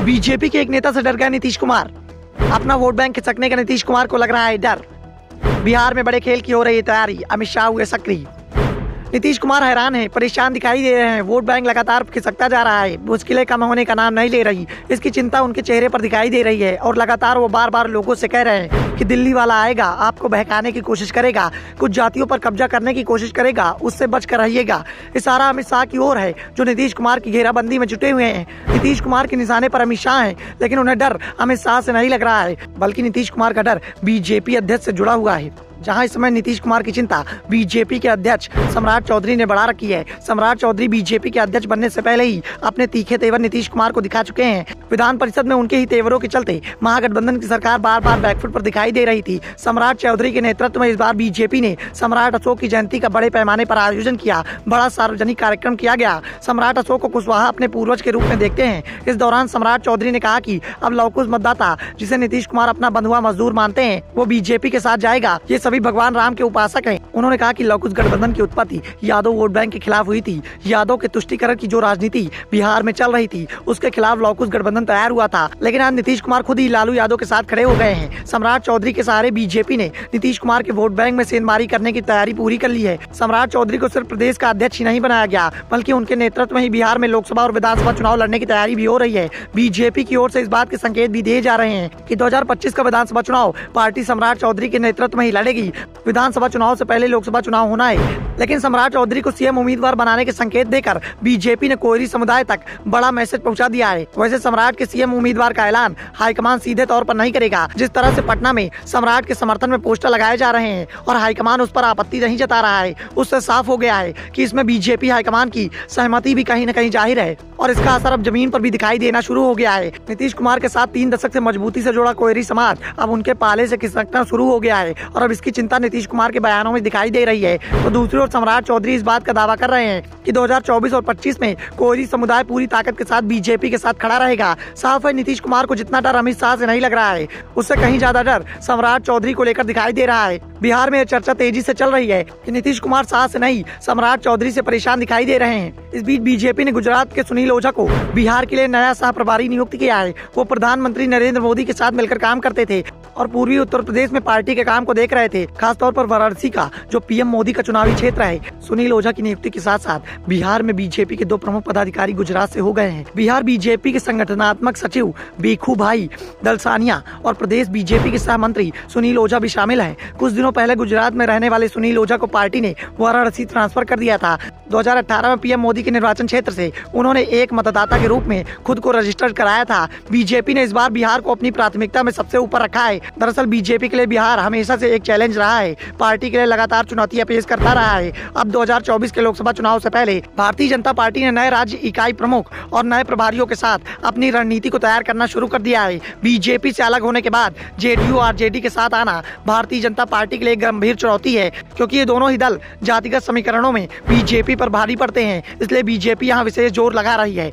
BJP के एक नेता से डर गया नीतीश कुमार। अपना वोट बैंक खिसकने का नीतीश कुमार को लग रहा है डर। बिहार में बड़े खेल की हो रही है तैयारी, अमित शाह हुए सक्रिय। नीतीश कुमार हैरान हैं, परेशान दिखाई दे रहे हैं। वोट बैंक लगातार खिसकता जा रहा है, मुश्किलें कम होने का नाम नहीं ले रही। इसकी चिंता उनके चेहरे पर दिखाई दे रही है और लगातार वो बार बार लोगों से कह रहे हैं कि दिल्ली वाला आएगा, आपको बहकाने की कोशिश करेगा, कुछ जातियों पर कब्जा करने की कोशिश करेगा, उससे बच कर रहिएगा। इशारा अमित शाह की ओर है, जो नीतीश कुमार की घेराबंदी में जुटे हुए हैं। नीतीश कुमार के निशाने पर अमित शाह है, लेकिन उन्हें डर अमित शाह से नहीं लग रहा है, बल्कि नीतीश कुमार का डर बीजेपी अध्यक्ष से जुड़ा हुआ है। जहां इस समय नीतीश कुमार की चिंता बीजेपी के अध्यक्ष सम्राट चौधरी ने बढ़ा रखी है। सम्राट चौधरी बीजेपी के अध्यक्ष बनने से पहले ही अपने तीखे तेवर नीतीश कुमार को दिखा चुके हैं। विधान परिषद में उनके ही तेवरों के चलते महागठबंधन की सरकार बार बार बैकफुट पर दिखाई दे रही थी। सम्राट चौधरी के नेतृत्व में इस बार बीजेपी ने सम्राट अशोक की जयंती का बड़े पैमाने पर आयोजन किया। बड़ा सार्वजनिक कार्यक्रम किया गया। सम्राट अशोक को कुशवाहा अपने पूर्वज के रूप में देखते हैं। इस दौरान सम्राट चौधरी ने कहा कि अब लौकुश मतदाता, जिसे नीतीश कुमार अपना बंधुआ मजदूर मानते हैं, वो बीजेपी के साथ जाएगा। ये सभी भगवान राम के उपासक हैं। उन्होंने कहा कि लौकुश गठबंधन की उत्पत्ति यादव वोट बैंक के खिलाफ हुई थी। यादव के तुष्टीकरण की जो राजनीति बिहार में चल रही थी, उसके खिलाफ लौकुश गठबंधन तैयार हुआ था। लेकिन आज नीतीश कुमार खुद ही लालू यादव के साथ खड़े हो गए हैं। सम्राट चौधरी के सहारे बीजेपी ने नीतीश कुमार के वोट बैंक में सेंधमारी करने की तैयारी पूरी कर ली है। सम्राट चौधरी को सिर्फ प्रदेश का अध्यक्ष ही नहीं बनाया गया, बल्कि उनके नेतृत्व में ही बिहार में लोकसभा और विधानसभा चुनाव लड़ने की तैयारी भी हो रही है। बीजेपी की ओर से इस बात के संकेत भी दिए जा रहे हैं कि 2025 का विधानसभा चुनाव पार्टी सम्राट चौधरी के नेतृत्व में ही लड़ेगी। विधानसभा चुनाव से पहले लोकसभा चुनाव होना है, लेकिन सम्राट चौधरी को सीएम उम्मीदवार बनाने के संकेत देकर बीजेपी ने कोयरी समुदाय तक बड़ा मैसेज पहुंचा दिया है। वैसे सम्राट के सीएम उम्मीदवार का ऐलान हाईकमान सीधे तौर पर नहीं करेगा। जिस तरह से पटना में सम्राट के समर्थन में पोस्टर लगाए जा रहे हैं और हाईकमान उस पर आपत्ति नहीं जता रहा है, उससे साफ हो गया है कि इसमें बीजेपी हाईकमान की सहमति भी कहीं न कहीं जाहिर है और इसका असर अब जमीन पर भी दिखाई देना शुरू हो गया है। नीतीश कुमार के साथ 3 दशक से मजबूती से जुड़ा कोयरी समाज अब उनके पाले से खिसकना शुरू हो गया है और अब इसकी चिंता नीतीश कुमार के बयानों में दिखाई दे रही है। तो दूसरी ओर सम्राट चौधरी इस बात का दावा कर रहे हैं कि 2024 और 25 में कोयरी समुदाय पूरी ताकत के साथ बीजेपी के साथ खड़ा रहेगा। साफ है, नीतीश कुमार को जितना डर अमित शाह से नहीं लग रहा है, उससे कहीं ज्यादा डर सम्राट चौधरी को लेकर दिखाई दे रहा है। बिहार में चर्चा तेजी से चल रही है कि नीतीश कुमार शाह से नहीं, सम्राट चौधरी से परेशान दिखाई दे रहे हैं। इस बीच बीजेपी ने गुजरात के सुनील ओझा को बिहार के लिए नया सह प्रभारी नियुक्त किया है। वो प्रधानमंत्री नरेंद्र मोदी के साथ मिलकर काम करते थे और पूर्वी उत्तर प्रदेश में पार्टी के काम को देख रहे थे, खासतौर पर वाराणसी का जो पीएम मोदी का चुनावी क्षेत्र है। सुनील ओझा की नियुक्ति के साथ साथ बिहार में बीजेपी के 2 प्रमुख पदाधिकारी गुजरात से हो गए हैं। बिहार बीजेपी के संगठनात्मक सचिव बेखू भाई दलसानिया और प्रदेश बीजेपी के सह मंत्री सुनील ओझा भी शामिल हैं। कुछ दिनों पहले गुजरात में रहने वाले सुनील ओझा को पार्टी ने वाराणसी ट्रांसफर कर दिया था। 2018 में पीएम मोदी के निर्वाचन क्षेत्र से उन्होंने एक मतदाता के रूप में खुद को रजिस्टर कराया था। बीजेपी ने इस बार बिहार को अपनी प्राथमिकता में सबसे ऊपर रखा है। दरअसल बीजेपी के लिए बिहार हमेशा से एक चैलेंज रहा है, पार्टी के लिए लगातार चुनौतियां पेश करता रहा है। अब 2024 के लोकसभा चुनाव से पहले भारतीय जनता पार्टी ने नए राज्य इकाई प्रमुख और नए प्रभारियों के साथ अपनी रणनीति को तैयार करना शुरू कर दिया है। बीजेपी से अलग होने के बाद जेडीयू और आरजेडी के साथ आना भारतीय जनता पार्टी के लिए गंभीर चुनौती है, क्योंकि ये दोनों ही दल जातिगत समीकरणों में बीजेपी पर भारी पड़ते हैं। इसलिए बीजेपी यहाँ विशेष जोर लगा रही है।